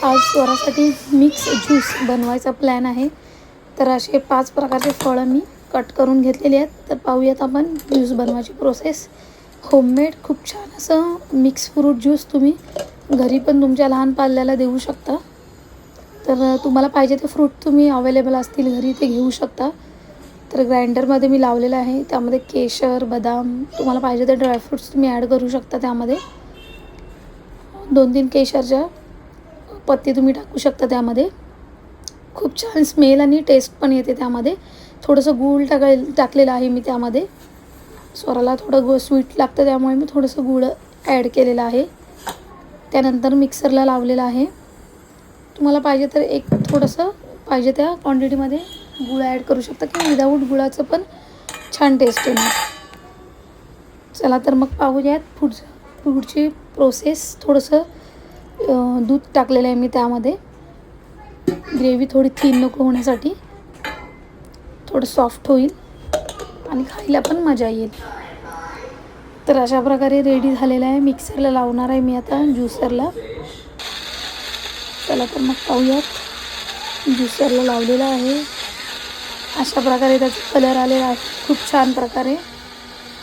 आज स्वरासाठी mix juice बनवायचा plan आहे. तर असे 5 प्रकारचे फळं मी कट करून घेतलेली आहेत. तर पाहूयात आपण ज्यूस बनवायची प्रोसेस. होममेड खूप छान असं मिक्स फ्रूट ज्यूस तुम्ही घरी पण तुमच्या लहान पाल्याला देऊ शकता. तर तुम्हाला पाहिजे ते फ्रूट तुम्ही अवेलेबल असतील घरी ते घेऊ शकता. तर ग्राइंडरमध्ये मी लावलेलं आहे. त्यामध्ये केशर, बदाम, तुम्हाला पाहिजे ते ड्रायफ्रूट्स तुम्ही ॲड करू शकता. त्यामध्ये 2-3 केशरच्या पत्ती तुम्ही टाकू शकता. त्यामध्ये खूप छान स्मेल आणि टेस्ट पण येते. त्यामध्ये थोडंसं गूळ टाकलेलं आहे मी. त्यामध्ये स्वराला थोडं स्वीट लागतं, त्यामुळे मी थोडंसं गूळ ॲड केलेलं आहे. त्यानंतर मिक्सरला लावलेलं आहे. तुम्हाला पाहिजे तर एक थोडंसं पाहिजे त्या क्वांटिटीमध्ये गूळ ॲड करू शकता किंवा विदाऊट गुळाचं पण छान टेस्ट येणार. चला तर मग पाहूयात पुढची प्रोसेस. थोडंसं दूध टाकलेलं आहे मी त्यामध्ये. ग्रेव्ही थोडी थिन नको होण्यासाठी, थोडं सॉफ्ट होईल आणि खायला पण मजा येईल. तर अशा प्रकारे रेडी झालेलं आहे. मिक्सरला लावणार आहे मी आता ज्युसरला. चला तर मग पाहूयात. ज्युसरला लावलेलं आहे. अशा प्रकारे त्याचा कलर आलेला आहे खूप छान प्रकारे.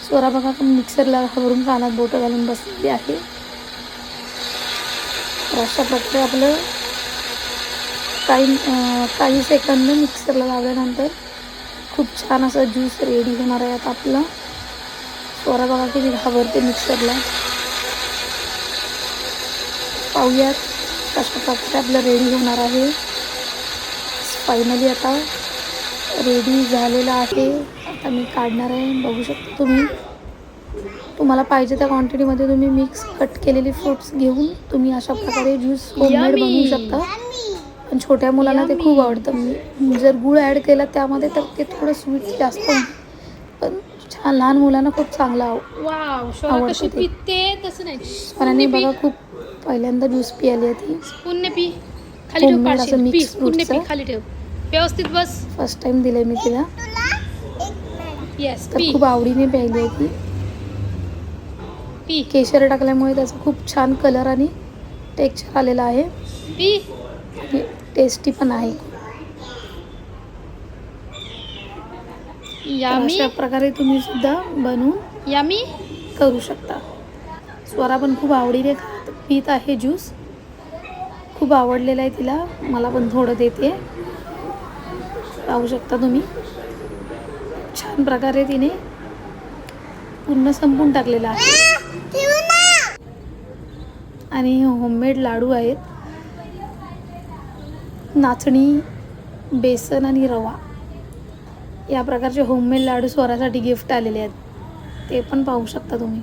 स्वरा बघा मिक्सरला घाबरून कानात बोटं घालून बसलेली आहे. तर अशा प्रकारे आपलं काही सेकंद मिक्सरला लावल्यानंतर खूप छान असा ज्यूस रेडी होणार आहे. आता आपला स्वरा बघा किती घाबरते मिक्सरला. पाहूयात कशा प्रकारे आपलं रेडी होणार आहे. फायनली आता रेडी झालेलं आहे. आता मी काढणार आहे. बघू शकता तुम्ही. तुम्हाला पाहिजे त्या क्वांटिटीमध्ये तुम्ही मिक्स कट केलेले फ्रूट्स घेऊन तुम्ही अशा प्रकारे ज्यूस होममेड बनवू शकता. पण छोट्या मुलांना ते खूप आवडतं. जर गूळ ॲड केला त्यामध्ये तर ते थोडं स्वीट जास्त, पण छान लहान मुलांना खूप चांगलं आवडतं ते. स्वराने बघा खूप पहिल्यांदा ज्यूस पियाली होती. होममेड असं मिक्स फ्रूटचं व्यवस्थित बस. फर्स्ट टाइम दिलं मी तिला. तर खूप आवडीने प्यायली होती. केशर टाकल्यामुळे त्याचा खूप छान कलर आणि टेक्स्चर आलेला आहे. टेस्टी पण आहे. अशा प्रकारे तुम्ही सुद्धा बनवून करू शकता. स्वरा पण खूप आवडीने पित आहे ज्यूस. खूप आवडलेलं आहे तिला. मला पण थोडं देते. पाहू शकता तुम्ही. छान प्रकारे तिने पूर्ण संपून टाकलेलं आहे. आणि होममेड लाडू आहेत. नाचणी, बेसन आणि रवा या प्रकारचे होममेड लाडू स्वरासाठी गिफ्ट आलेले आहेत. ते पण पाहू शकता तुम्ही.